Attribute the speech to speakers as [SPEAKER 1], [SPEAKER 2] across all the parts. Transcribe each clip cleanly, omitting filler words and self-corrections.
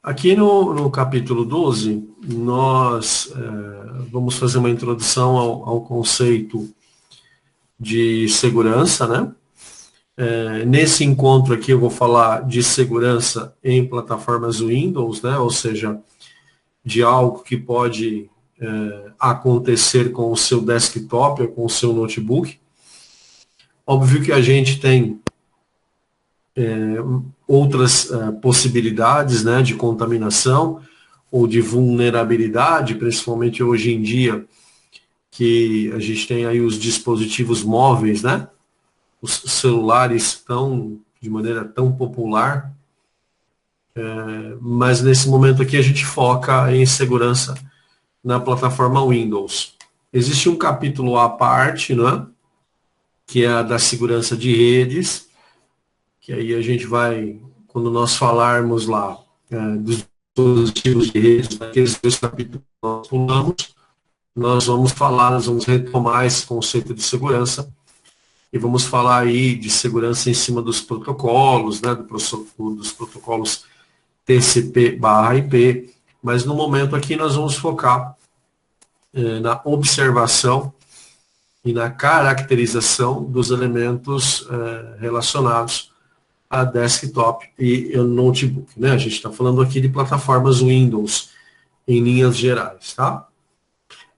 [SPEAKER 1] Aqui no capítulo 12, nós vamos fazer uma introdução ao conceito de segurança, né? Nesse encontro aqui eu vou falar de segurança em plataformas Windows, né? Ou seja, de algo que pode acontecer com o seu desktop ou com o seu notebook. Óbvio que a gente tem outras possibilidades, né, de contaminação ou de vulnerabilidade, principalmente hoje em dia, que a gente tem aí os dispositivos móveis, né, os celulares estão de maneira tão popular, mas nesse momento aqui a gente foca em segurança na plataforma Windows. Existe um capítulo à parte, né, que é a da segurança de redes, que aí a gente vai, quando nós falarmos lá dos dispositivos de redes, naqueles dois capítulos que nós pulamos, nós vamos falar, nós vamos retomar esse conceito de segurança e vamos falar aí de segurança em cima dos protocolos, né, dos protocolos TCP/IP, mas no momento aqui nós vamos focar na observação e na caracterização dos elementos relacionados a desktop e notebook, né? A gente está falando aqui de plataformas Windows em linhas gerais, tá?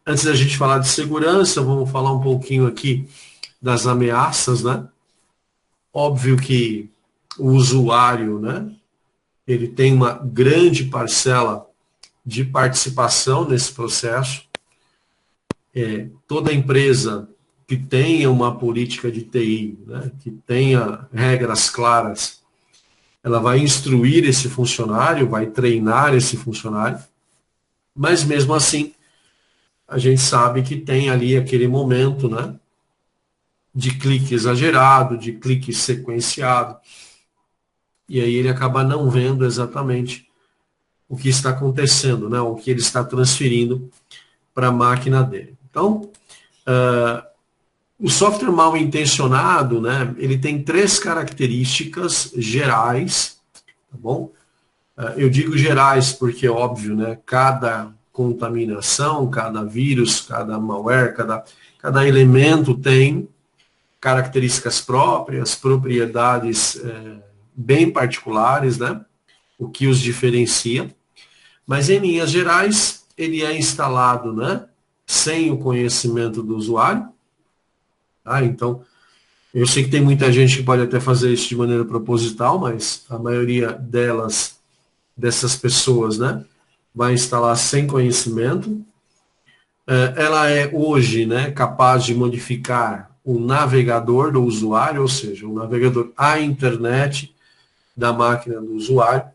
[SPEAKER 1] Antes da gente falar de segurança, vamos falar um pouquinho aqui das ameaças, né? Óbvio que o usuário, né? Ele tem uma grande parcela de participação nesse processo. Toda empresa que tenha uma política de TI, né, que tenha regras claras, ela vai instruir esse funcionário, vai treinar esse funcionário, mas mesmo assim, a gente sabe que tem ali aquele momento, né, de clique exagerado, de clique sequenciado, e aí ele acaba não vendo exatamente o que está acontecendo, né, o que ele está transferindo para a máquina dele. Então, o software mal intencionado, né, ele tem 3 características gerais, tá bom? Eu digo gerais porque, óbvio, né, cada contaminação, cada vírus, cada malware, cada elemento tem características próprias, propriedades bem particulares, né, o que os diferencia. Mas, em linhas gerais, ele é instalado, né, sem o conhecimento do usuário. Então, eu sei que tem muita gente que pode até fazer isso de maneira proposital, mas a maioria dessas pessoas, né, vai instalar sem conhecimento. Ela é hoje, né, capaz de modificar o navegador do usuário, ou seja, o navegador à internet da máquina do usuário.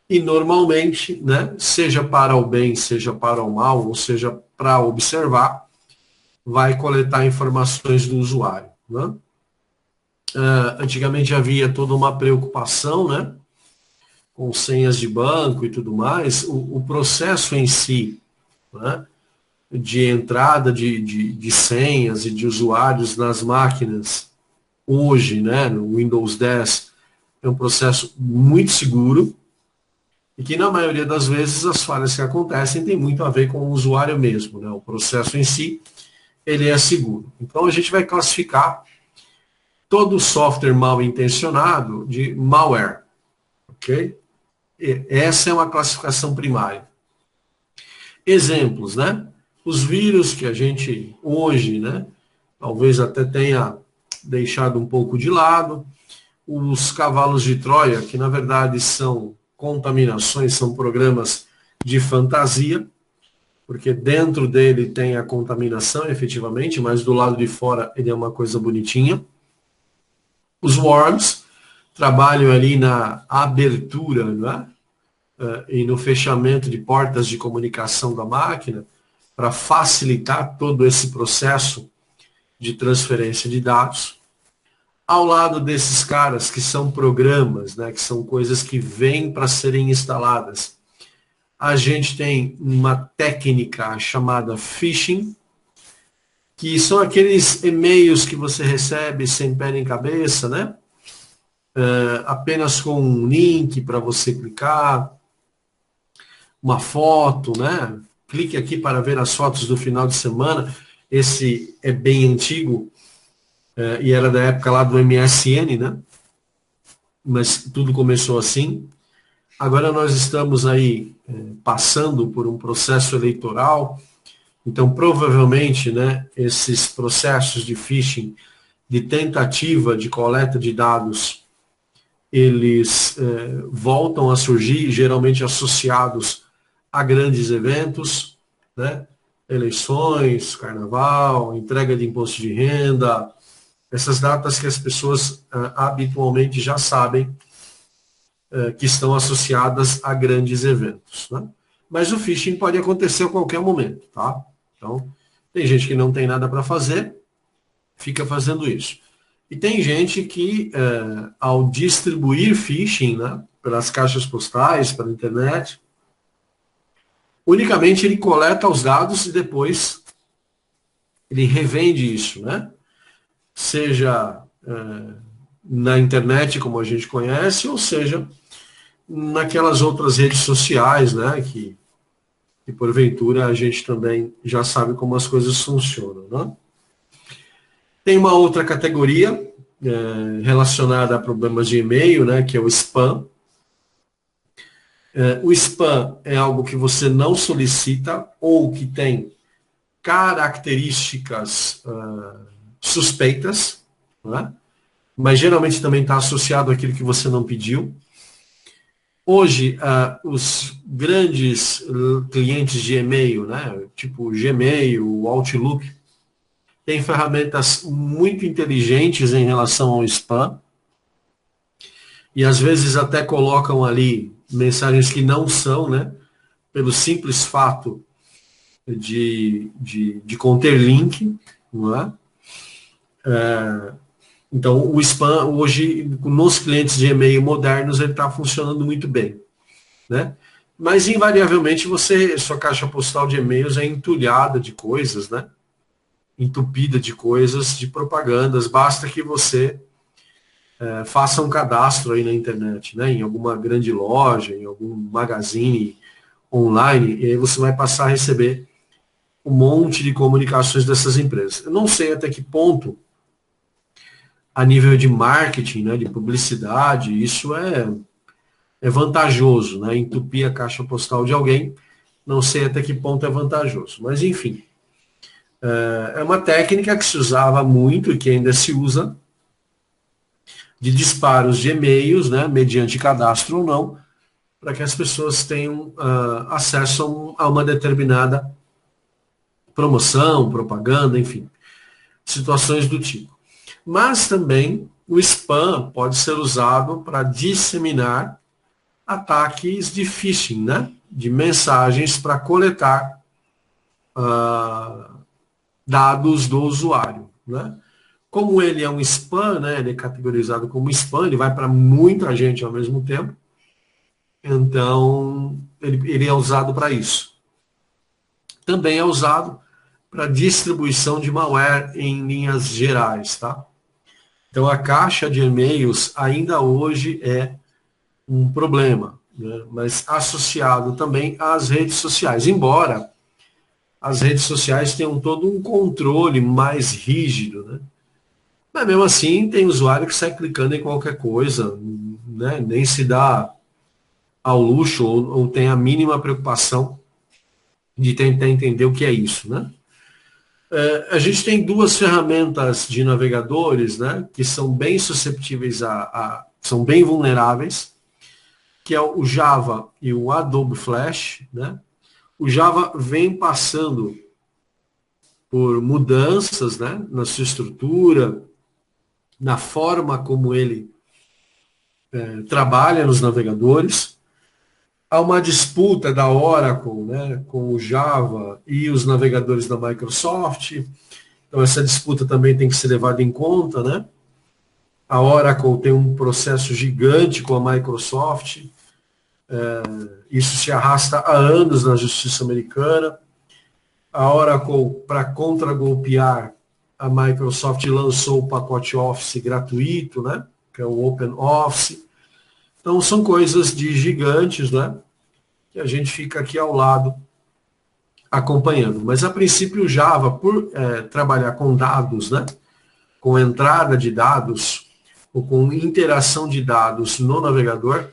[SPEAKER 1] E normalmente, né, seja para o bem, seja para o mal, ou seja para observar, vai coletar informações do usuário, né? Antigamente havia toda uma preocupação, né, com senhas de banco e tudo mais. O processo em si, né, de entrada de senhas e de usuários nas máquinas, hoje, né, no Windows 10, é um processo muito seguro e que, na maioria das vezes, as falhas que acontecem têm muito a ver com o usuário mesmo, né? O processo em si, ele é seguro. Então, a gente vai classificar todo software mal intencionado de malware, ok? Essa é uma classificação primária. Exemplos, né? Os vírus que a gente hoje, né, talvez até tenha deixado um pouco de lado, os cavalos de Troia, que na verdade são contaminações, são programas de fantasia, porque dentro dele tem a contaminação efetivamente, mas do lado de fora ele é uma coisa bonitinha. Os worms trabalham ali na abertura, né, e no fechamento de portas de comunicação da máquina para facilitar todo esse processo de transferência de dados. Ao lado desses caras que são programas, né, que são coisas que vêm para serem instaladas, a gente tem uma técnica chamada phishing, que são aqueles e-mails que você recebe sem pé nem cabeça, né? Apenas com um link para você clicar, uma foto, né? Clique aqui para ver as fotos do final de semana. Esse é bem antigo, e era da época lá do MSN, né? Mas tudo começou assim. Agora nós estamos aí passando por um processo eleitoral, então provavelmente, né, esses processos de phishing, de tentativa de coleta de dados, eles voltam a surgir, geralmente associados a grandes eventos, né? Eleições, carnaval, entrega de imposto de renda, essas datas que as pessoas habitualmente já sabem que estão associadas a grandes eventos, né? Mas o phishing pode acontecer a qualquer momento, tá? Então, tem gente que não tem nada para fazer, fica fazendo isso. E tem gente que, ao distribuir phishing, né, pelas caixas postais, pela internet, unicamente ele coleta os dados e depois ele revende isso, né? Seja na internet, como a gente conhece, ou seja naquelas outras redes sociais, né, que porventura a gente também já sabe como as coisas funcionam, né? Tem uma outra categoria relacionada a problemas de e-mail, né, que é o spam. O spam é algo que você não solicita ou que tem características suspeitas, né? Mas geralmente também está associado àquilo que você não pediu. Hoje, os grandes clientes de e-mail, né, tipo o Gmail, o Outlook, têm ferramentas muito inteligentes em relação ao spam e às vezes até colocam ali mensagens que não são, né, pelo simples fato de conter link, não é? Então, o spam, hoje, nos clientes de e-mail modernos, ele está funcionando muito bem, né? Mas, invariavelmente, sua caixa postal de e-mails é entulhada de coisas, né? Entupida de coisas, de propagandas. Basta que você faça um cadastro aí na internet, né? Em alguma grande loja, em algum magazine online, e aí você vai passar a receber um monte de comunicações dessas empresas. Eu não sei até que ponto, a nível de marketing, né, de publicidade, isso é vantajoso, né? Entupir a caixa postal de alguém, não sei até que ponto é vantajoso. Mas, enfim, é uma técnica que se usava muito e que ainda se usa, de disparos de e-mails, né, mediante cadastro ou não, para que as pessoas tenham acesso a uma determinada promoção, propaganda, enfim, situações do tipo. Mas também o spam pode ser usado para disseminar ataques de phishing, né? De mensagens para coletar dados do usuário, né? Como ele é um spam, né? Ele é categorizado como spam, ele vai para muita gente ao mesmo tempo. Então, ele é usado para isso. Também é usado para distribuição de malware em linhas gerais, tá? Então, a caixa de e-mails ainda hoje é um problema, né? Mas associado também às redes sociais, embora as redes sociais tenham todo um controle mais rígido, né? Mas mesmo assim, tem usuário que sai clicando em qualquer coisa, né? Nem se dá ao luxo ou tem a mínima preocupação de tentar entender o que é isso, né? A gente tem duas ferramentas de navegadores, né, que são bem susceptíveis são bem vulneráveis, que é o Java e o Adobe Flash, né? O Java vem passando por mudanças, né, na sua estrutura, na forma como ele trabalha nos navegadores. Há uma disputa da Oracle, né, com o Java e os navegadores da Microsoft. Então, essa disputa também tem que ser levada em conta, né? A Oracle tem um processo gigante com a Microsoft. Isso se arrasta há anos na justiça americana. A Oracle, para contragolpear, a Microsoft lançou o pacote Office gratuito, né? Que é o Open Office. Então, são coisas de gigantes, né? que a gente fica aqui ao lado acompanhando. Mas, a princípio, o Java, por trabalhar com dados, né, com entrada de dados, ou com interação de dados no navegador,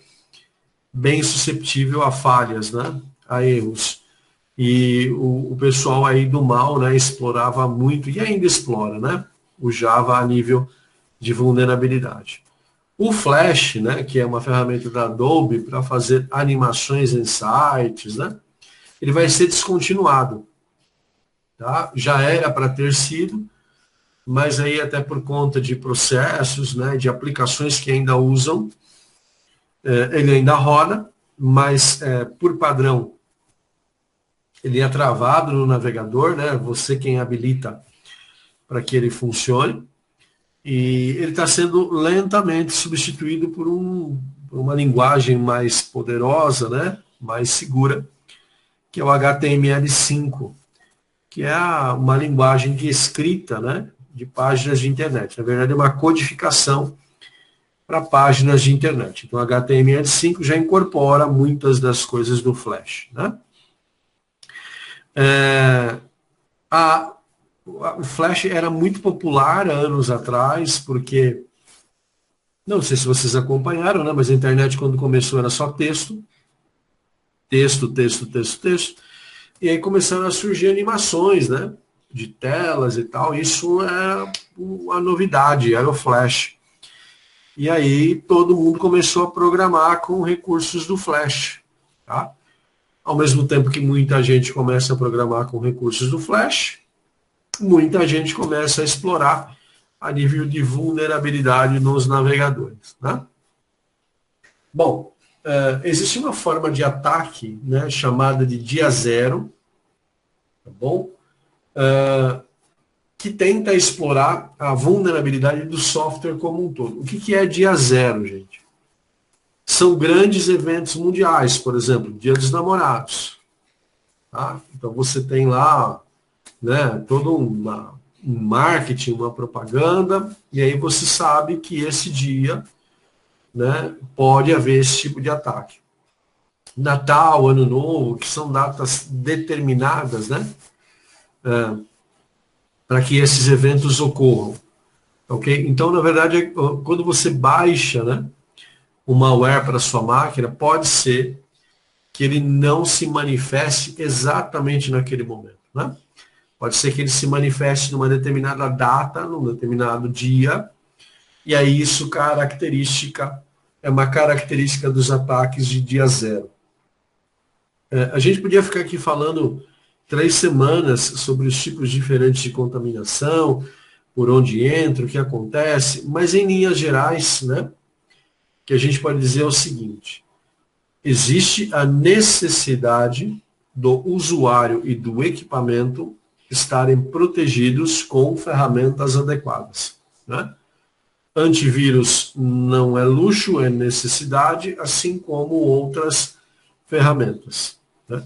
[SPEAKER 1] bem susceptível a falhas, né, a erros. E o pessoal aí do mal, né, explorava muito, e ainda explora, né, o Java a nível de vulnerabilidade. O Flash, né, que é uma ferramenta da Adobe para fazer animações em sites, né, ele vai ser descontinuado. Tá? Já era para ter sido, mas aí até por conta de processos, né, de aplicações que ainda usam, ele ainda roda, mas por padrão ele é travado no navegador, né, você quem habilita para que ele funcione, e ele está sendo lentamente substituído por uma linguagem mais poderosa, né, mais segura, que é o HTML5, que é uma linguagem de escrita, né, de páginas de internet. Na verdade, é uma codificação para páginas de internet. Então, HTML5 já incorpora muitas das coisas do Flash. Né? O Flash era muito popular há anos atrás, porque, não sei se vocês acompanharam, né, mas a internet, quando começou, era só texto, texto, texto, texto, texto. E aí começaram a surgir animações, né? De telas e tal. Isso é a novidade, era o Flash. E aí todo mundo começou a programar com recursos do Flash. Tá? Ao mesmo tempo que muita gente começa a programar com recursos do Flash, muita gente começa a explorar a nível de vulnerabilidade nos navegadores. Né? Bom, existe uma forma de ataque, né, chamada de dia zero, tá bom? Que tenta explorar a vulnerabilidade do software como um todo. O que é dia zero, gente? São grandes eventos mundiais, por exemplo, Dia dos Namorados. Tá? Então você tem lá, né, todo um marketing, uma propaganda, e aí você sabe que esse dia, né, pode haver esse tipo de ataque. Natal, Ano Novo, que são datas determinadas, né, para que esses eventos ocorram. Ok? Então, na verdade, quando você baixa, né, um malware para sua máquina, pode ser que ele não se manifeste exatamente naquele momento. Né? Pode ser que ele se manifeste numa determinada data, num determinado dia, e aí isso é uma característica dos ataques de dia zero. A gente podia ficar aqui falando 3 semanas sobre os tipos diferentes de contaminação, por onde entra, o que acontece, mas em linhas gerais, né, que a gente pode dizer é o seguinte: existe a necessidade do usuário e do equipamento estarem protegidos com ferramentas adequadas. Né? Antivírus não é luxo, é necessidade, assim como outras ferramentas. Né?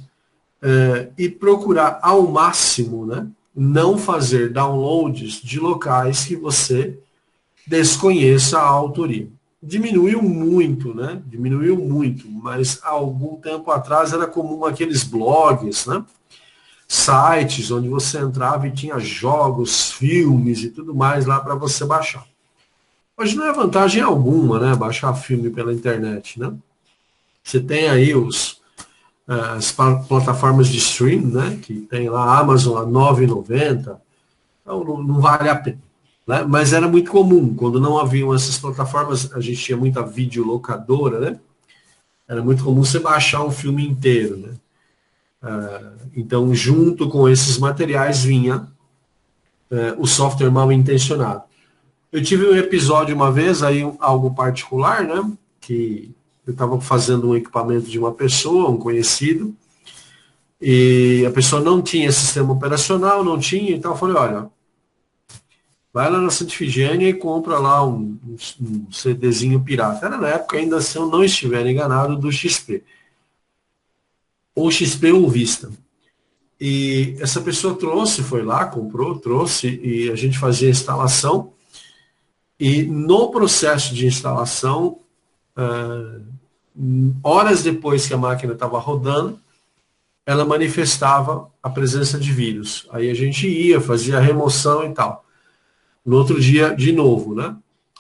[SPEAKER 1] E procurar ao máximo, né, não fazer downloads de locais que você desconheça a autoria. Diminuiu muito, né? Diminuiu muito, mas há algum tempo atrás era comum aqueles blogs, né? Sites onde você entrava e tinha jogos, filmes e tudo mais lá para você baixar. Hoje não é vantagem alguma, né? Baixar filme pela internet, né? Você tem aí as plataformas de stream, né? Que tem lá a Amazon a R$ 9,90. Então não vale a pena. Né? Mas era muito comum, quando não haviam essas plataformas, a gente tinha muita videolocadora, né? Era muito comum você baixar um filme inteiro, né? Então, junto com esses materiais vinha o software mal intencionado. Eu tive um episódio uma vez, aí algo particular, né? Que eu estava fazendo um equipamento de uma pessoa, um conhecido, e a pessoa não tinha sistema operacional, não tinha, então eu falei, olha, vai lá na Santa Ifigênia e compra lá um CDzinho pirata. Era na época ainda, se eu não estiver enganado, do XP. Ou XP ou Vista. E essa pessoa trouxe, foi lá, comprou, trouxe, e a gente fazia a instalação. E no processo de instalação, horas depois que a máquina estava rodando, ela manifestava a presença de vírus. Aí a gente ia, fazia a remoção e tal. No outro dia, de novo, né?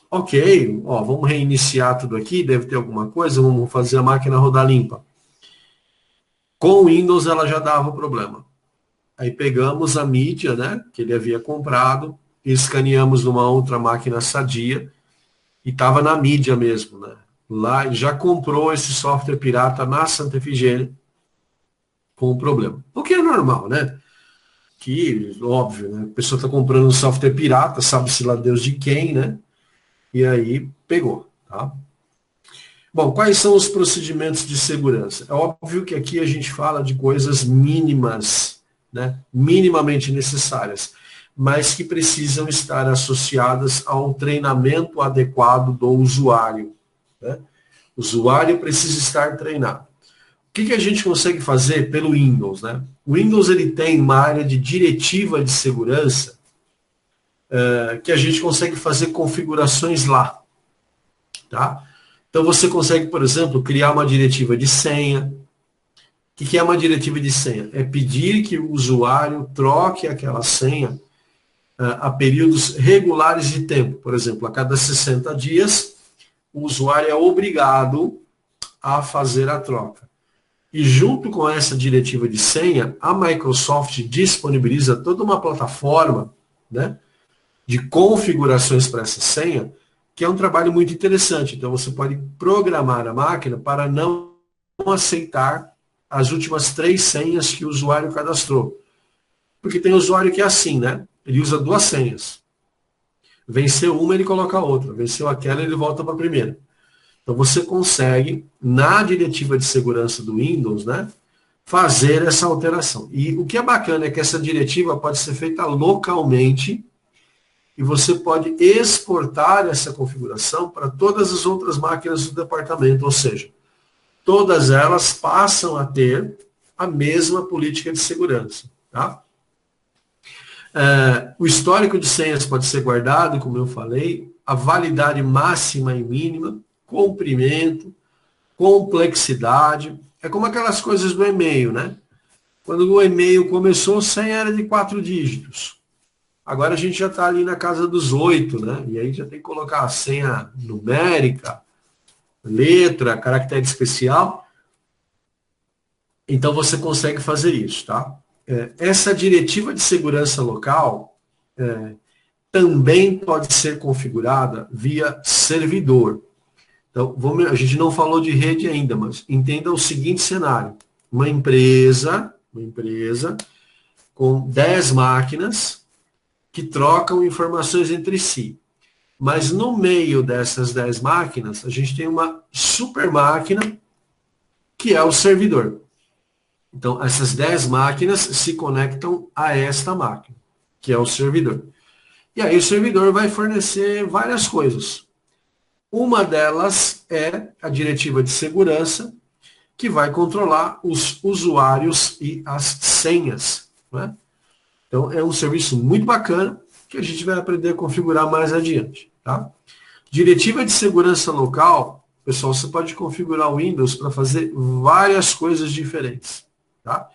[SPEAKER 1] Ok, ó, vamos reiniciar tudo aqui, deve ter alguma coisa, vamos fazer a máquina rodar limpa. Com o Windows ela já dava problema. Aí pegamos a mídia, né, que ele havia comprado, e escaneamos numa outra máquina sadia, e estava na mídia mesmo, né? Lá ele já comprou esse software pirata na Santa Efigênia com o problema. O que é normal, né? Que, óbvio, né? A pessoa está comprando um software pirata, sabe-se lá Deus de quem, né? E aí pegou, tá? Bom, quais são os procedimentos de segurança? É óbvio que aqui a gente fala de coisas mínimas, né? Minimamente necessárias, mas que precisam estar associadas ao treinamento adequado do usuário, né? O usuário precisa estar treinado. O que a gente consegue fazer pelo Windows, né? O Windows ele tem uma área de diretiva de segurança que a gente consegue fazer configurações lá, tá? Então você consegue, por exemplo, criar uma diretiva de senha. O que é uma diretiva de senha? É pedir que o usuário troque aquela senha a períodos regulares de tempo. Por exemplo, a cada 60 dias, o usuário é obrigado a fazer a troca. E junto com essa diretiva de senha, a Microsoft disponibiliza toda uma plataforma, né, de configurações para essa senha, que é um trabalho muito interessante. Então você pode programar a máquina para não aceitar as últimas 3 senhas que o usuário cadastrou. Porque tem usuário que é assim, né? Ele usa 2 senhas. Venceu uma, ele coloca a outra. Venceu aquela, ele volta para a primeira. Então você consegue, na diretiva de segurança do Windows, né, fazer essa alteração. E o que é bacana é que essa diretiva pode ser feita localmente e você pode exportar essa configuração para todas as outras máquinas do departamento, ou seja, todas elas passam a ter a mesma política de segurança. Tá? O histórico de senhas pode ser guardado, como eu falei, a validade máxima e mínima, comprimento, complexidade. É como aquelas coisas do e-mail, né? Quando o e-mail começou, a senha era de 4 dígitos. Agora a gente já está ali na casa dos 8, né? E aí já tem que colocar a senha numérica, letra, caractere especial. Então você consegue fazer isso, tá? Essa diretiva de segurança local também pode ser configurada via servidor. Então, a gente não falou de rede ainda, mas entenda o seguinte cenário. Uma empresa com 10 máquinas que trocam informações entre si. Mas no meio dessas 10 máquinas, a gente tem uma super máquina que é o servidor. Então, essas 10 máquinas se conectam a esta máquina, que é o servidor. E aí o servidor vai fornecer várias coisas. Uma delas é a diretiva de segurança, que vai controlar os usuários e as senhas. Né? Então, é um serviço muito bacana que a gente vai aprender a configurar mais adiante. Tá? Diretiva de segurança local, pessoal, você pode configurar o Windows para fazer várias coisas diferentes. Tá?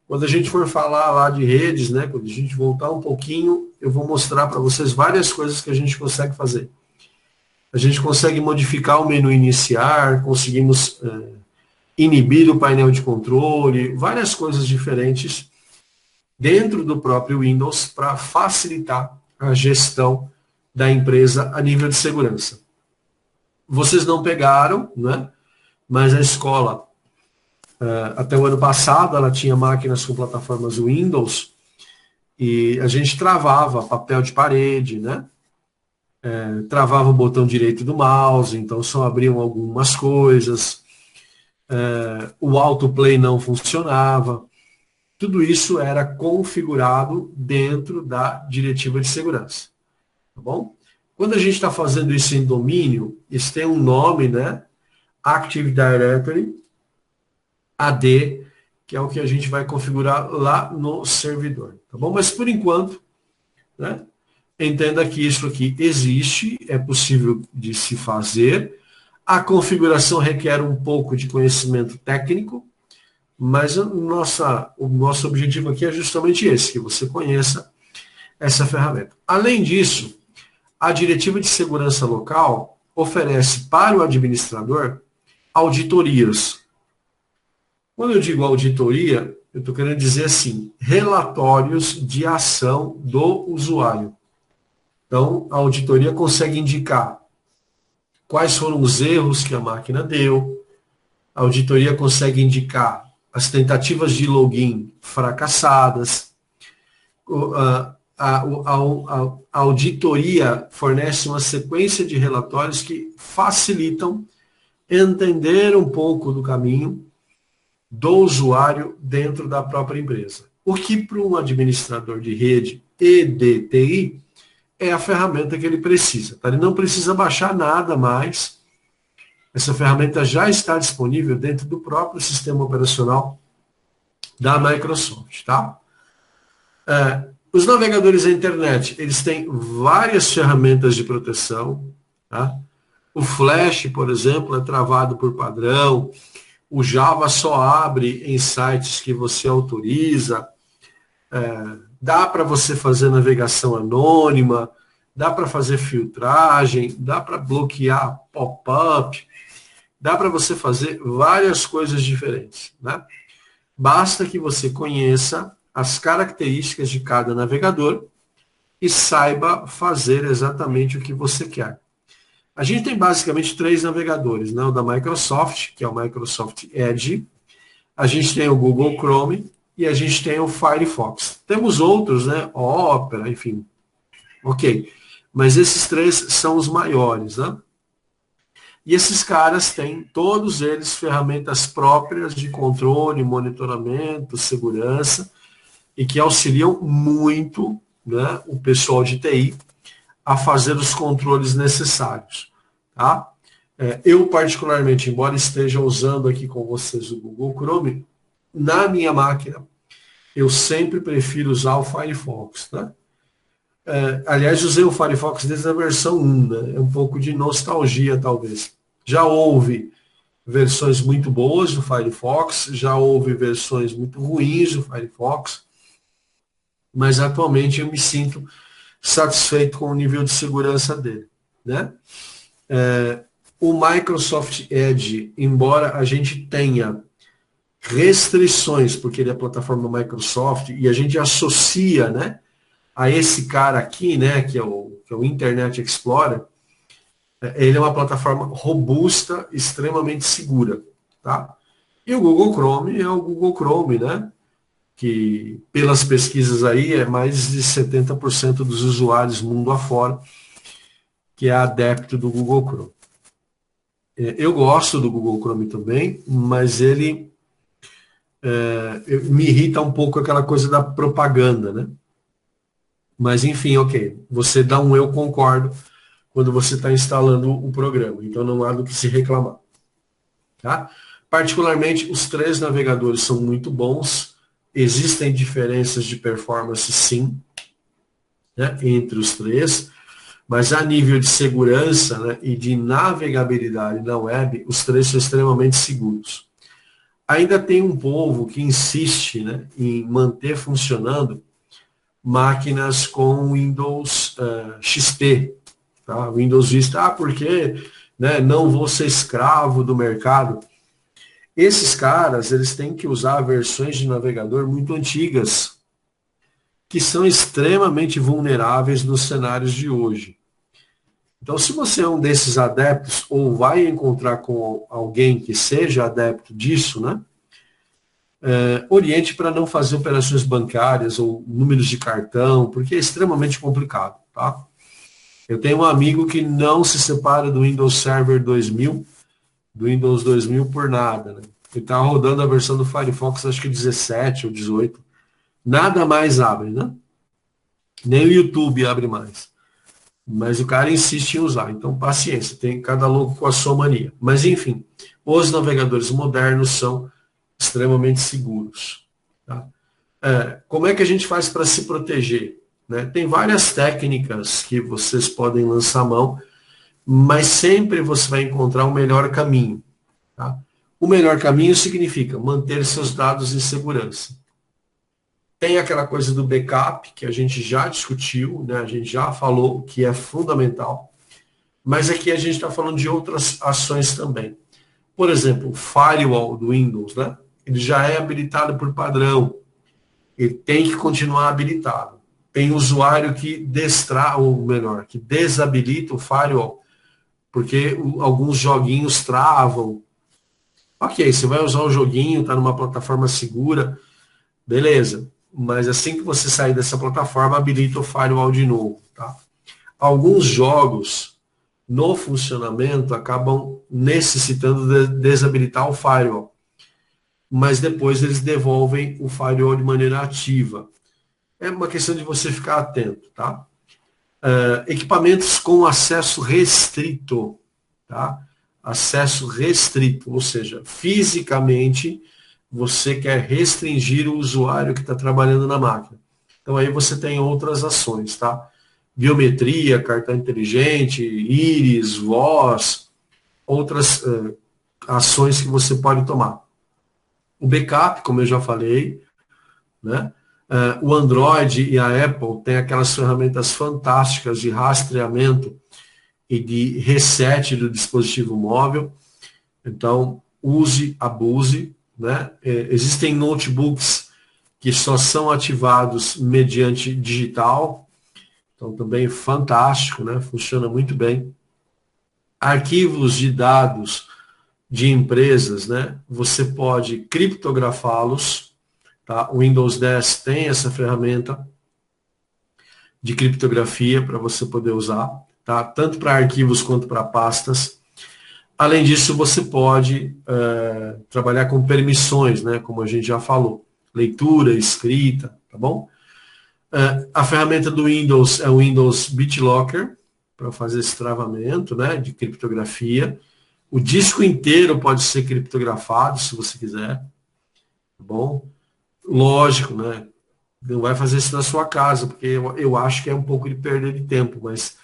[SPEAKER 1] Quando a gente for falar lá de redes, né, quando a gente voltar um pouquinho, eu vou mostrar para vocês várias coisas que a gente consegue fazer. A gente consegue modificar o menu iniciar, conseguimos inibir o painel de controle, várias coisas diferentes dentro do próprio Windows para facilitar a gestão da empresa a nível de segurança. Vocês não pegaram, né? Mas a escola, até o ano passado, ela tinha máquinas com plataformas Windows e a gente travava papel de parede, né? Travava o botão direito do mouse, então só abriam algumas coisas. O autoplay não funcionava. Tudo isso era configurado dentro da diretiva de segurança. Tá bom? Quando a gente está fazendo isso em domínio, isso tem um nome, né? Active Directory, AD, que é o que a gente vai configurar lá no servidor. Tá bom? Mas por enquanto, né? Entenda que isso aqui existe, é possível de se fazer. A configuração requer um pouco de conhecimento técnico, mas o nosso objetivo aqui é justamente esse, que você conheça essa ferramenta. Além disso, a Diretiva de Segurança Local oferece para o administrador auditorias. Quando eu digo auditoria, eu estou querendo dizer assim, relatórios de ação do usuário. Então, a auditoria consegue indicar quais foram os erros que a máquina deu, a auditoria consegue indicar as tentativas de login fracassadas, a auditoria fornece uma sequência de relatórios que facilitam entender um pouco do caminho do usuário dentro da própria empresa. O que para um administrador de rede e de TI é a ferramenta que ele precisa. Tá? Ele não precisa baixar nada mais. Essa ferramenta já está disponível dentro do próprio sistema operacional da Microsoft. Tá? Os navegadores da internet, eles têm várias ferramentas de proteção. Tá? O Flash, por exemplo, é travado por padrão. O Java só abre em sites que você autoriza. Dá para você fazer navegação anônima, dá para fazer filtragem, dá para bloquear pop-up, dá para você fazer várias coisas diferentes. Né? Basta que você conheça as características de cada navegador e saiba fazer exatamente o que você quer. A gente tem basicamente 3 navegadores, né? O da Microsoft, que é o Microsoft Edge, a gente tem o Google Chrome e a gente tem o Firefox. Temos outros, né? Opera, enfim. Ok. Mas esses 3 são os maiores, né? E esses caras têm, todos eles, ferramentas próprias de controle, monitoramento, segurança, e que auxiliam muito, né, o pessoal de TI a fazer os controles necessários. Tá? Eu, particularmente, embora esteja usando aqui com vocês o Google Chrome, na minha máquina, eu sempre prefiro usar o Firefox. Né? Aliás, usei o Firefox desde a versão 1, né? É um pouco de nostalgia, talvez. Já houve versões muito boas do Firefox, já houve versões muito ruins do Firefox, mas atualmente eu me sinto satisfeito com o nível de segurança dele. Né? O Microsoft Edge, embora a gente tenha restrições, porque ele é a plataforma Microsoft, e a gente associa, né, a esse cara aqui, né, que é o Internet Explorer, ele é uma plataforma robusta, extremamente segura. Tá? E o Google Chrome é o Google Chrome, né? Que pelas pesquisas aí é mais de 70% dos usuários mundo afora que é adepto do Google Chrome. Eu gosto do Google Chrome também, mas ele me irrita um pouco aquela coisa da propaganda, né? Mas enfim, ok, você dá um eu concordo quando você está instalando o programa, então não há do que se reclamar. Tá? Particularmente, os 3 navegadores são muito bons. Existem diferenças de performance, sim, né, entre os 3, mas a nível de segurança, né, e de navegabilidade na web, os 3 são extremamente seguros. Ainda tem um povo que insiste, né, em manter funcionando máquinas com Windows XP, tá? Windows Vista, porque, né, não vou ser escravo do mercado. Esses caras, eles têm que usar versões de navegador muito antigas, que são extremamente vulneráveis nos cenários de hoje. Então, se você é um desses adeptos, ou vai encontrar com alguém que seja adepto disso, né, oriente para não fazer operações bancárias ou números de cartão, porque é extremamente complicado. Tá? Eu tenho um amigo que não se separa do Windows Server 2000, do Windows 2000 por nada. Né? Ele está rodando a versão do Firefox, acho que 17 ou 18. Nada mais abre, né? Nem o YouTube abre mais. Mas o cara insiste em usar. Então, paciência, tem cada louco com a sua mania. Mas, enfim, os navegadores modernos são extremamente seguros. Tá? Como é que a gente faz para se proteger? Né? Tem várias técnicas que vocês podem lançar mão mas sempre você vai encontrar o melhor caminho. Tá? O melhor caminho significa manter seus dados em segurança. Tem aquela coisa do backup, que a gente já discutiu, né? A gente já falou que é fundamental, mas aqui a gente está falando de outras ações também. Por exemplo, o firewall do Windows, né? Ele já é habilitado por padrão, ele tem que continuar habilitado. Tem usuário que ou melhor, que desabilita o firewall, porque alguns joguinhos travam. Ok, você vai usar o joguinho, está numa plataforma segura, beleza. Mas assim que você sair dessa plataforma, habilita o firewall de novo. Tá? Alguns jogos no funcionamento acabam necessitando desabilitar o firewall, mas depois eles devolvem o firewall de maneira ativa. É uma questão de você ficar atento, tá? Equipamentos com acesso restrito, tá? Acesso restrito, ou seja, fisicamente você quer restringir o usuário que está trabalhando na máquina. Então aí você tem outras ações, tá? Biometria, cartão inteligente, íris, voz, outras ações que você pode tomar. O backup, como eu já falei, né? O Android e a Apple têm aquelas ferramentas fantásticas de rastreamento e de reset do dispositivo móvel. Então, use, abuse. Né? Existem notebooks que só são ativados mediante digital. Então, também fantástico, né? Funciona muito bem. Arquivos de dados de empresas, né? Você pode criptografá-los. Tá? O Windows 10 tem essa ferramenta de criptografia para você poder usar, tá? Tanto para arquivos quanto para pastas. Além disso, você pode trabalhar com permissões, né? Como a gente já falou. Leitura, escrita, tá bom? A ferramenta do Windows é o Windows BitLocker, para fazer esse travamento, né? De criptografia. O disco inteiro pode ser criptografado, se você quiser, tá bom? Lógico, né? Não vai fazer isso na sua casa, porque eu acho que é um pouco de perda de tempo, mas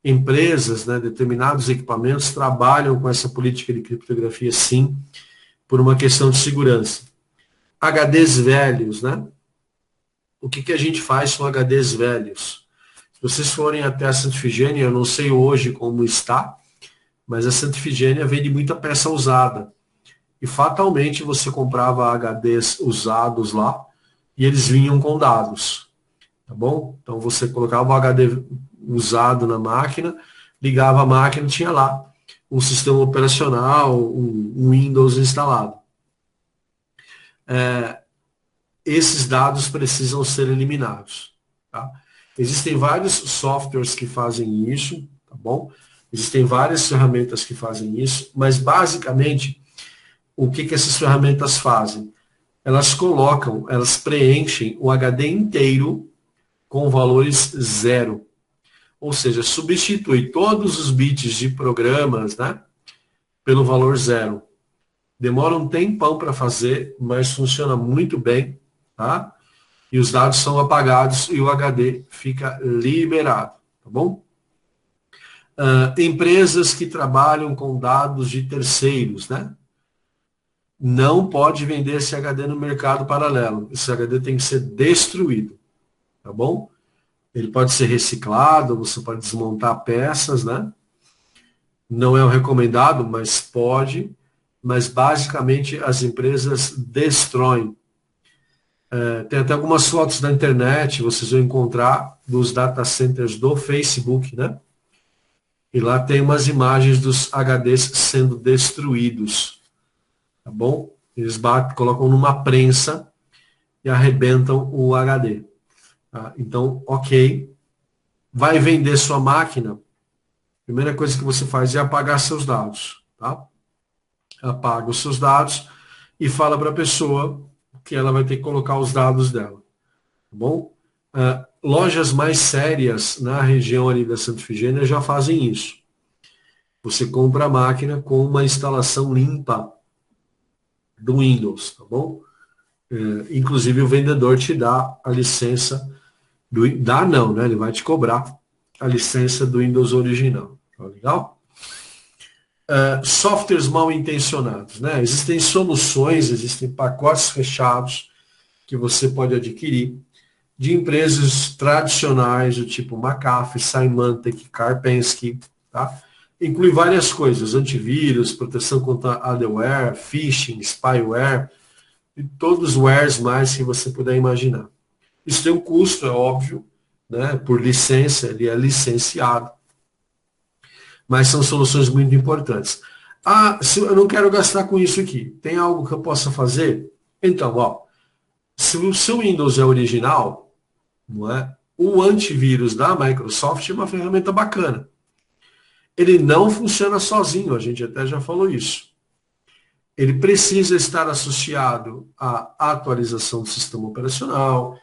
[SPEAKER 1] empresas, né, determinados equipamentos trabalham com essa política de criptografia, sim, por uma questão de segurança. HDs velhos, né? O que a gente faz com HDs velhos? Se vocês forem até a Santa Efigênia, eu não sei hoje como está, mas a Santa Efigênia vende muita peça usada. E fatalmente você comprava HDs usados lá, e eles vinham com dados, tá bom? Então você colocava o HD usado na máquina, ligava a máquina e tinha lá um sistema operacional, um Windows instalado. Esses dados precisam ser eliminados, tá? Existem vários softwares que fazem isso, tá bom? Existem várias ferramentas que fazem isso, mas basicamente o que essas ferramentas fazem? Elas preenchem o HD inteiro com valores zero. Ou seja, substitui todos os bits de programas, né, pelo valor zero. Demora um tempão para fazer, mas funciona muito bem, tá? E os dados são apagados e o HD fica liberado, tá bom? Empresas que trabalham com dados de terceiros, né? Não pode vender esse HD no mercado paralelo. Esse HD tem que ser destruído, tá bom? Ele pode ser reciclado, você pode desmontar peças, né? Não é o recomendado, mas pode. Mas basicamente as empresas destroem. Tem até algumas fotos na internet, vocês vão encontrar dos data centers do Facebook, né? E lá tem umas imagens dos HDs sendo destruídos. Tá bom? Eles colocam numa prensa e arrebentam o HD. Tá? Então, ok. Vai vender sua máquina. A primeira coisa que você faz é apagar seus dados. Tá? Apaga os seus dados e fala para a pessoa que ela vai ter que colocar os dados dela. Tá bom? Lojas mais sérias na região ali da Santa Efigênia já fazem isso. Você compra a máquina com uma instalação limpa do Windows, tá bom? Inclusive o vendedor te dá a licença dá não, né? Ele vai te cobrar a licença do Windows original. Tá legal? Softwares mal intencionados, né? Existem soluções, existem pacotes fechados que você pode adquirir de empresas tradicionais do tipo McAfee, Symantec, Kaspersky, tá? Inclui várias coisas, antivírus, proteção contra adware, phishing, spyware e todos os wares mais que você puder imaginar. Isso tem um custo, é óbvio, né? Por licença, ele é licenciado, mas são soluções muito importantes. Se eu não quero gastar com isso aqui, tem algo que eu possa fazer? Então, ó, se o seu Windows é original, não é? O antivírus da Microsoft é uma ferramenta bacana. Ele não funciona sozinho, a gente até já falou isso. Ele precisa estar associado à atualização do sistema operacional,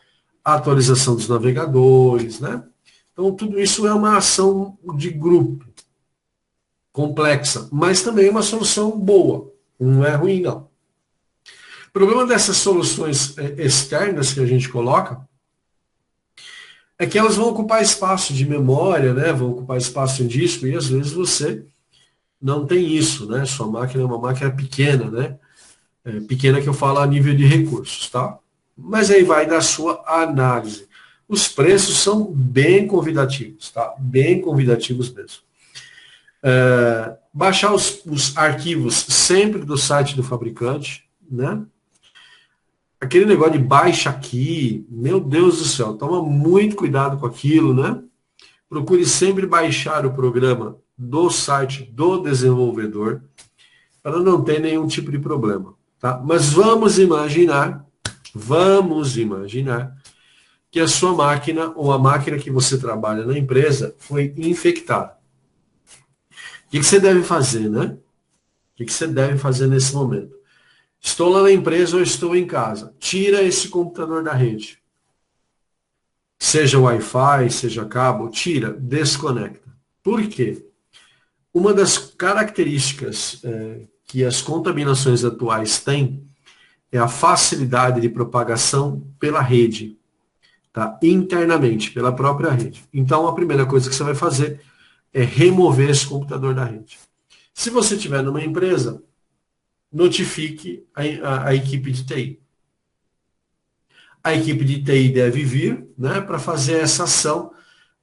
[SPEAKER 1] à atualização dos navegadores, né? Então, tudo isso é uma ação de grupo, complexa, mas também uma solução boa, não é ruim, não. O problema dessas soluções externas que a gente coloca é que elas vão ocupar espaço de memória, né? Vão ocupar espaço em disco, e às vezes você não tem isso, né? Sua máquina é uma máquina pequena, né? Pequena que eu falo a nível de recursos, tá? Mas aí vai da sua análise. Os preços são bem convidativos, tá? Bem convidativos mesmo. Baixar os arquivos sempre do site do fabricante, né? Aquele negócio de baixa aqui, meu Deus do céu, toma muito cuidado com aquilo, né? Procure sempre baixar o programa do site do desenvolvedor para não ter nenhum tipo de problema, tá? Mas vamos imaginar que a sua máquina ou a máquina que você trabalha na empresa foi infectada. O que você deve fazer, né? O que você deve fazer nesse momento? Estou lá na empresa ou estou em casa. Tira esse computador da rede. Seja Wi-Fi, seja cabo, tira, desconecta. Por quê? Uma das características que as contaminações atuais têm é a facilidade de propagação pela rede, tá? Internamente, pela própria rede. Então, a primeira coisa que você vai fazer é remover esse computador da rede. Se você estiver numa empresa, notifique a equipe de TI. A equipe de TI deve vir, né, para fazer essa ação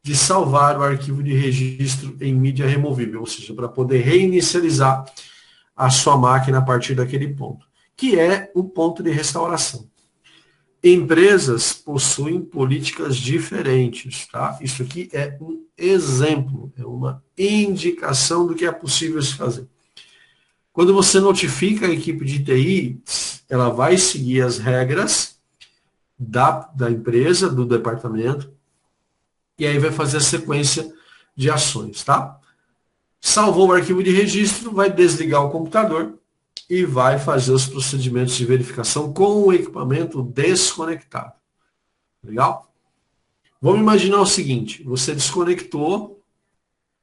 [SPEAKER 1] de salvar o arquivo de registro em mídia removível, ou seja, para poder reinicializar a sua máquina a partir daquele ponto, que é o ponto de restauração. Empresas possuem políticas diferentes, tá? Isso aqui é um exemplo, é uma indicação do que é possível se fazer. Quando você notifica a equipe de TI, ela vai seguir as regras da empresa, do departamento, e aí vai fazer a sequência de ações, tá? Salvou o arquivo de registro, vai desligar o computador e vai fazer os procedimentos de verificação com o equipamento desconectado. Legal? Vamos imaginar o seguinte, você desconectou,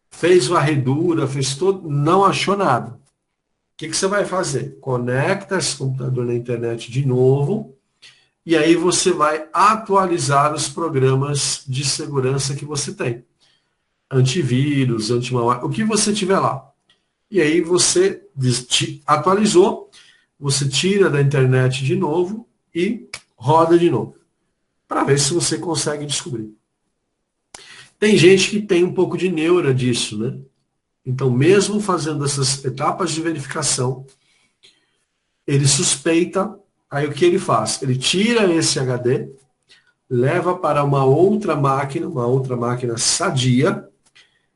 [SPEAKER 1] fez varredura, fez tudo, não achou nada. O que você vai fazer? Conecta esse computador na internet de novo e aí você vai atualizar os programas de segurança que você tem. Antivírus, anti-malware, o que você tiver lá. E aí você atualizou, você tira da internet de novo e roda de novo, para ver se você consegue descobrir. Tem gente que tem um pouco de neura disso, né? Então, mesmo fazendo essas etapas de verificação, ele suspeita, aí o que ele faz? Ele tira esse HD, leva para uma outra máquina sadia,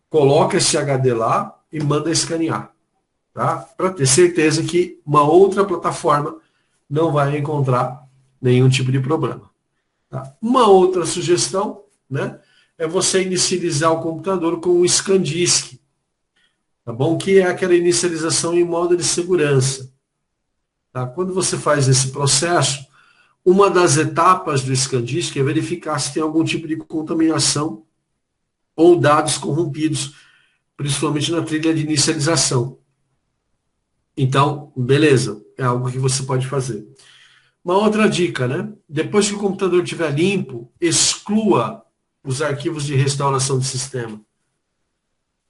[SPEAKER 1] coloca esse HD lá e manda escanear, tá? Para ter certeza que uma outra plataforma não vai encontrar nenhum tipo de problema. Tá? Uma outra sugestão, né, é você inicializar o computador com o ScanDisk, tá bom? Que é aquela inicialização em modo de segurança. Tá? Quando você faz esse processo, uma das etapas do ScanDisk é verificar se tem algum tipo de contaminação ou dados corrompidos, principalmente na trilha de inicialização. Então, beleza, é algo que você pode fazer. Uma outra dica, né? Depois que o computador estiver limpo, exclua os arquivos de restauração do sistema.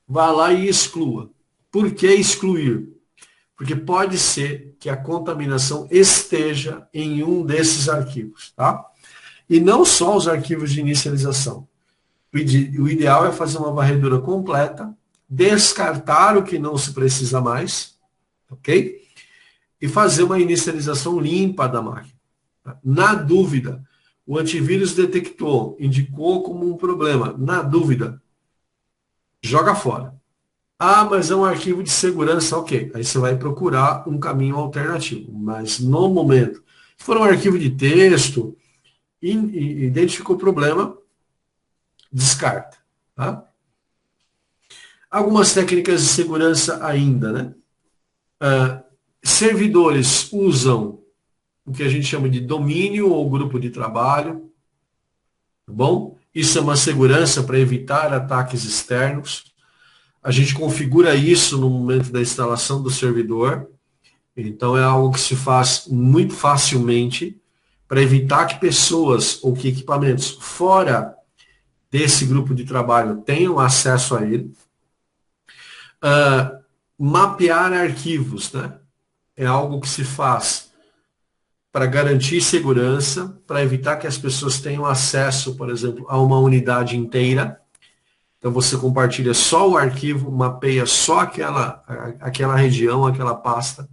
[SPEAKER 1] Vá lá e exclua. Por que excluir? Porque pode ser que a contaminação esteja em um desses arquivos, tá? E não só os arquivos de inicialização. O ideal é fazer uma varredura completa, descartar o que não se precisa mais, ok? E fazer uma inicialização limpa da máquina. Na dúvida, o antivírus detectou, indicou como um problema. Na dúvida, joga fora. Ah, mas é um arquivo de segurança, ok. Aí você vai procurar um caminho alternativo. Mas no momento, se for um arquivo de texto, identificou o problema, descarta. Tá? Algumas técnicas de segurança ainda, né? Servidores usam o que a gente chama de domínio ou grupo de trabalho, tá bom? Isso é uma segurança para evitar ataques externos. A gente configura isso no momento da instalação do servidor. Então é algo que se faz muito facilmente para evitar que pessoas ou que equipamentos fora desse grupo de trabalho tenham acesso a ele. Mapear arquivos, né? É algo que se faz para garantir segurança, para evitar que as pessoas tenham acesso, por exemplo, a uma unidade inteira. Então você compartilha só o arquivo, mapeia só aquela região, aquela pasta.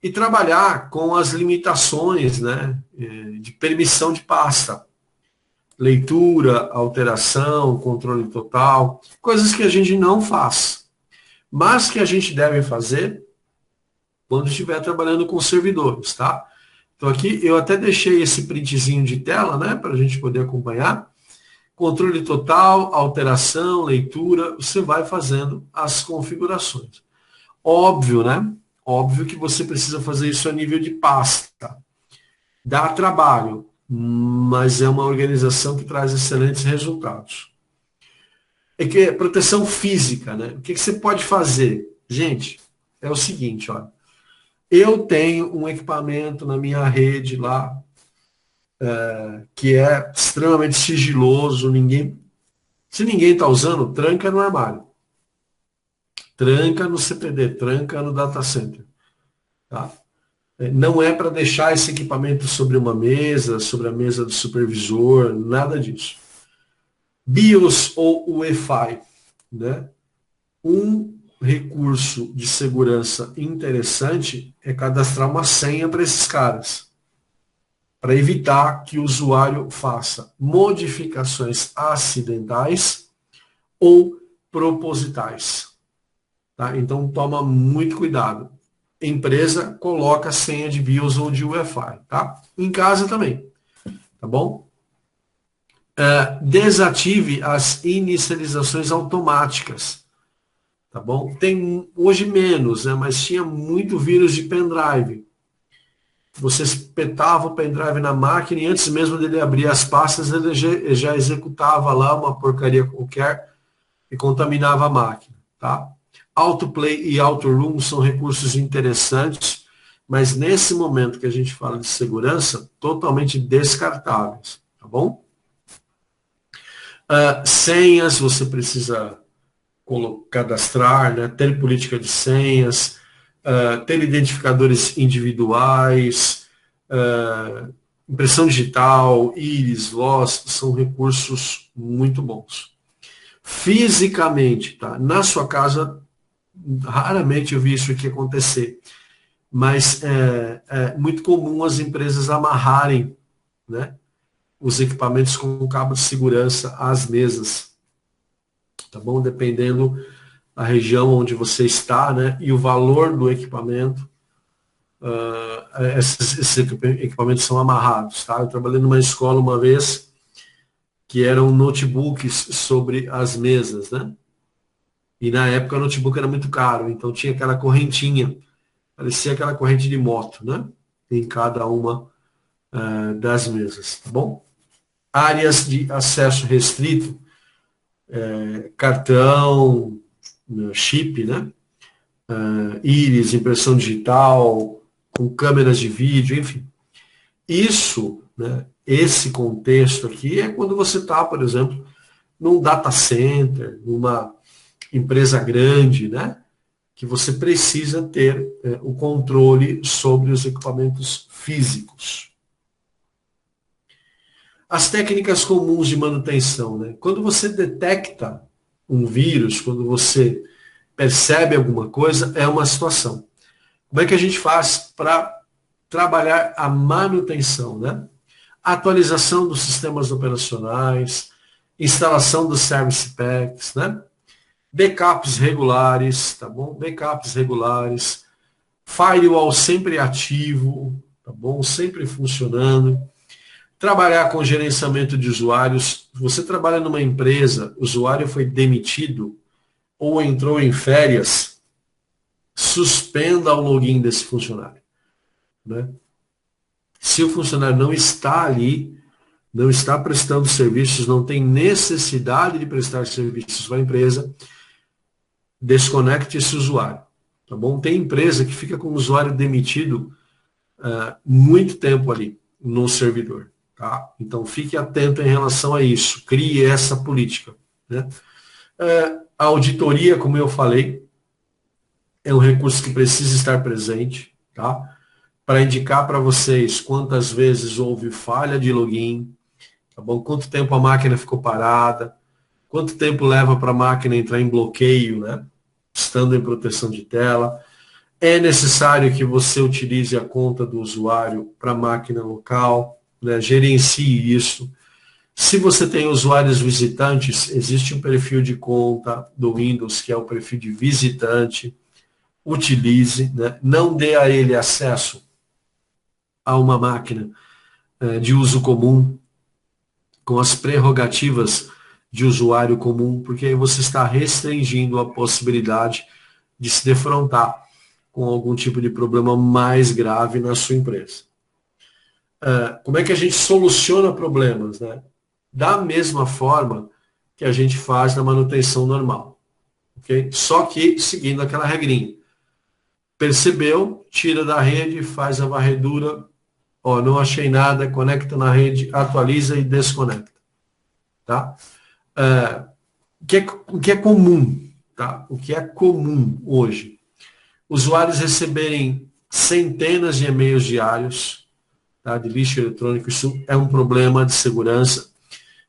[SPEAKER 1] E trabalhar com as limitações, né, de permissão de pasta. Leitura, alteração, controle total, coisas que a gente não faz, mas que a gente deve fazer quando estiver trabalhando com servidores, tá? Então aqui eu até deixei esse printzinho de tela, né, para a gente poder acompanhar. Controle total, alteração, leitura, você vai fazendo as configurações. Óbvio, né? Óbvio que você precisa fazer isso a nível de pasta. Dá trabalho, mas é uma organização que traz excelentes resultados. É que é proteção física, né? O que você pode fazer? Gente, é o seguinte, olha. Eu tenho um equipamento na minha rede lá, que é extremamente sigiloso, se ninguém está usando, tranca no armário. Tranca no CPD, tranca no data center. Tá? Não é para deixar esse equipamento sobre uma mesa, sobre a mesa do supervisor, nada disso. BIOS ou UEFI, né? Um recurso de segurança interessante é cadastrar uma senha para esses caras, para evitar que o usuário faça modificações acidentais ou propositais. Tá? Então toma muito cuidado. Empresa coloca senha de BIOS ou de UEFI, tá? Em casa também, tá bom? Desative as inicializações automáticas, tá bom? Tem hoje menos, né? Mas tinha muito vírus de pendrive. Você espetava o pendrive na máquina e antes mesmo dele abrir as pastas, ele já executava lá uma porcaria qualquer e contaminava a máquina, tá? Autoplay e Autoroom são recursos interessantes, mas nesse momento que a gente fala de segurança, totalmente descartáveis, tá bom? Senhas, você precisa cadastrar, né? Ter política de senhas, ter identificadores individuais, impressão digital, íris, voz, são recursos muito bons. Fisicamente, tá? Na sua casa, raramente eu vi isso aqui acontecer, mas é muito comum as empresas amarrarem, né, os equipamentos com cabo de segurança às mesas, tá bom? Dependendo da região onde você está, né, e o valor do equipamento, esses equipamentos são amarrados, tá? Eu trabalhei numa escola uma vez que eram notebooks sobre as mesas, né? E na época o notebook era muito caro, então tinha aquela correntinha, parecia aquela corrente de moto, né? Em cada uma das mesas, tá bom? Áreas de acesso restrito, cartão, chip, né? Íris, impressão digital, com câmeras de vídeo, enfim. Isso, né? Esse contexto aqui é quando você está, por exemplo, num data center, numa empresa grande, né? que você precisa ter o controle sobre os equipamentos físicos. As técnicas comuns de manutenção, né? Quando você detecta um vírus, quando você percebe alguma coisa, é uma situação. Como é que a gente faz para trabalhar a manutenção, né? Atualização dos sistemas operacionais, instalação dos service packs, né? Backups regulares, tá bom? Backups regulares, firewall sempre ativo, tá bom? Sempre funcionando. Trabalhar com gerenciamento de usuários. Você trabalha numa empresa, o usuário foi demitido ou entrou em férias, suspenda o login desse funcionário, né? Se o funcionário não está ali, não está prestando serviços, não tem necessidade de prestar serviços para a empresa, desconecte esse usuário, tá bom? Tem empresa que fica com o usuário demitido muito tempo ali no servidor, tá? Então fique atento em relação a isso, crie essa política, né? A auditoria, como eu falei, é um recurso que precisa estar presente, tá? Para indicar para vocês quantas vezes houve falha de login, tá bom? Quanto tempo a máquina ficou parada, quanto tempo leva para a máquina entrar em bloqueio, né? Estando em proteção de tela. É necessário que você utilize a conta do usuário para a máquina local, né? Gerencie isso. Se você tem usuários visitantes, existe um perfil de conta do Windows, que é o perfil de visitante. Utilize, né? Não dê a ele acesso a uma máquina de uso comum, com as prerrogativas de usuário comum, porque aí você está restringindo a possibilidade de se defrontar com algum tipo de problema mais grave na sua empresa. Como é que a gente soluciona problemas, né? Da mesma forma que a gente faz na manutenção normal, ok? Só que seguindo aquela regrinha. Percebeu, tira da rede, faz a varredura, ó, não achei nada, conecta na rede, atualiza e desconecta, tá? O que é comum, tá? O que é comum hoje? Usuários receberem centenas de e-mails diários, tá, de lixo eletrônico. Isso é um problema de segurança,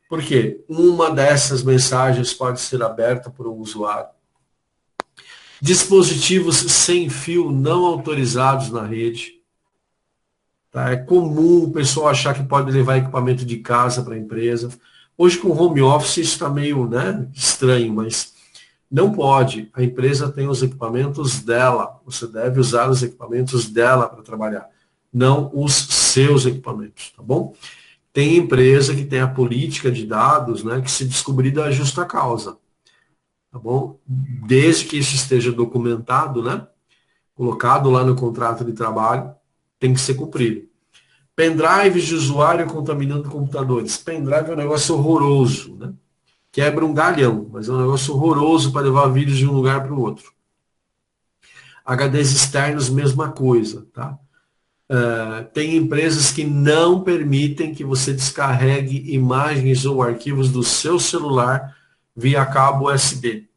[SPEAKER 1] porque uma dessas mensagens pode ser aberta por um usuário. Dispositivos sem fio não autorizados na rede. Tá? É comum o pessoal achar que pode levar equipamento de casa para a empresa. Hoje, com home office, isso está meio, né, estranho, mas não pode. A empresa tem os equipamentos dela. Você deve usar os equipamentos dela para trabalhar, não os seus equipamentos, tá bom? Tem empresa que tem a política de dados, né, que se descobrir da justa causa, tá bom? Desde que isso esteja documentado, né, colocado lá no contrato de trabalho, tem que ser cumprido. Pendrives de usuário contaminando computadores. Pendrive é um negócio horroroso, né? Quebra um galhão, mas é um negócio horroroso para levar vídeos de um lugar para o outro. HDs externos, mesma coisa, tá? Tem empresas que não permitem que você descarregue imagens ou arquivos do seu celular via cabo USB,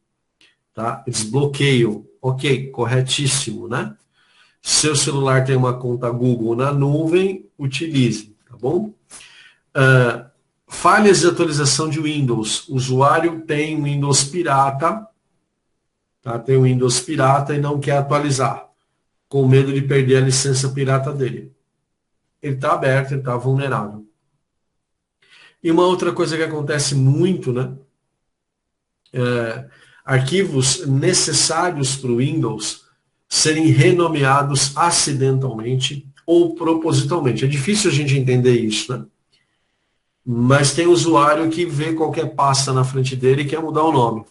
[SPEAKER 1] tá? Eles bloqueiam. Ok, corretíssimo, né? Seu celular tem uma conta Google na nuvem, utilize, tá bom? Falhas de atualização de Windows. O usuário tem um Windows pirata, tá? Tem um Windows pirata e não quer atualizar, com medo de perder a licença pirata dele. Ele está aberto, ele está vulnerável. E uma outra coisa que acontece muito, né? Arquivos necessários para o Windows serem renomeados acidentalmente ou propositalmente. É difícil a gente entender isso, né? Mas tem usuário que vê qualquer pasta na frente dele e quer mudar o nome.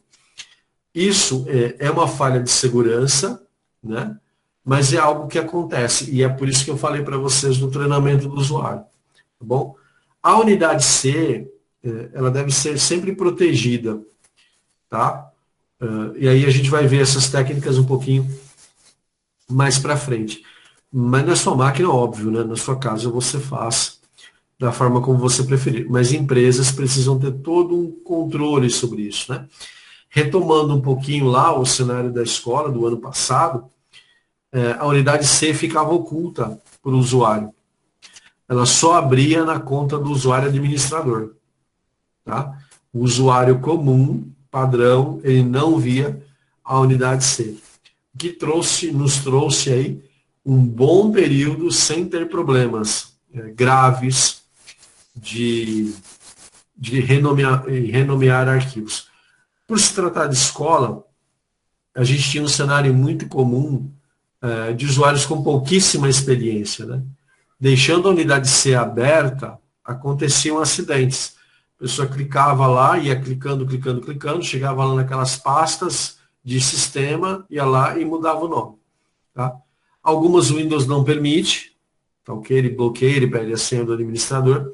[SPEAKER 1] Isso é uma falha de segurança, né? Mas é algo que acontece. E é por isso que eu falei para vocês no treinamento do usuário. Tá bom? A unidade C, ela deve ser sempre protegida. Tá? E aí a gente vai ver essas técnicas um pouquinho mais para frente. Mas na sua máquina, óbvio, né? Na sua casa você faz da forma como você preferir. Mas empresas precisam ter todo um controle sobre isso, né? Retomando um pouquinho lá o cenário da escola do ano passado, a unidade C ficava oculta para o usuário. Ela só abria na conta do usuário administrador. Tá? O usuário comum, padrão, ele não via a unidade C. O que nos trouxe aí um bom período sem ter problemas graves de renomear arquivos. Por se tratar de escola, a gente tinha um cenário muito comum de usuários com pouquíssima experiência. Né? Deixando a unidade C aberta, aconteciam acidentes. A pessoa clicava lá, ia clicando, chegava lá naquelas pastas de sistema, ia lá e mudava o nome. Tá? Algumas Windows não permite, tá, ok? Ele bloqueia, ele pede a senha do administrador,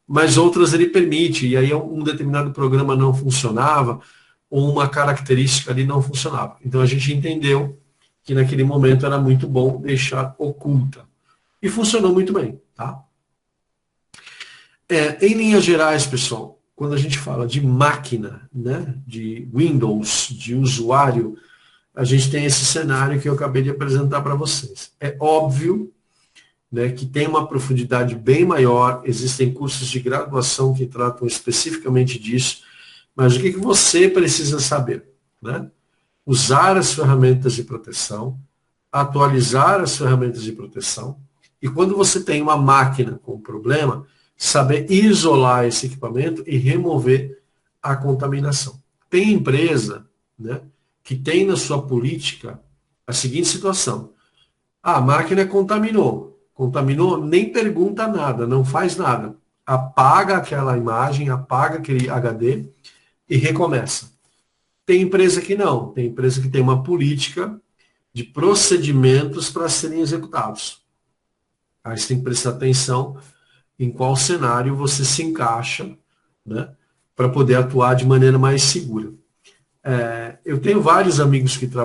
[SPEAKER 1] mas outras ele permite, e aí um determinado programa não funcionava, ou uma característica ali não funcionava. Então a gente entendeu que naquele momento era muito bom deixar oculta. E funcionou muito bem, tá? Em linhas gerais, pessoal, quando a gente fala de máquina, né, de Windows, de usuário, a gente tem esse cenário que eu acabei de apresentar para vocês. É óbvio, né, que tem uma profundidade bem maior, existem cursos de graduação que tratam especificamente disso, mas o que você precisa saber? Né? Usar as ferramentas de proteção, atualizar as ferramentas de proteção, e quando você tem uma máquina com problema, saber isolar esse equipamento e remover a contaminação. Tem empresa, né, que tem na sua política a seguinte situação. A máquina contaminou. Contaminou, nem pergunta nada, não faz nada. Apaga aquela imagem, apaga aquele HD e recomeça. Tem empresa que não. Tem empresa que tem uma política de procedimentos para serem executados. Aí você tem que prestar atenção em qual cenário você se encaixa, né, para poder atuar de maneira mais segura. Eu tenho vários amigos que trabalham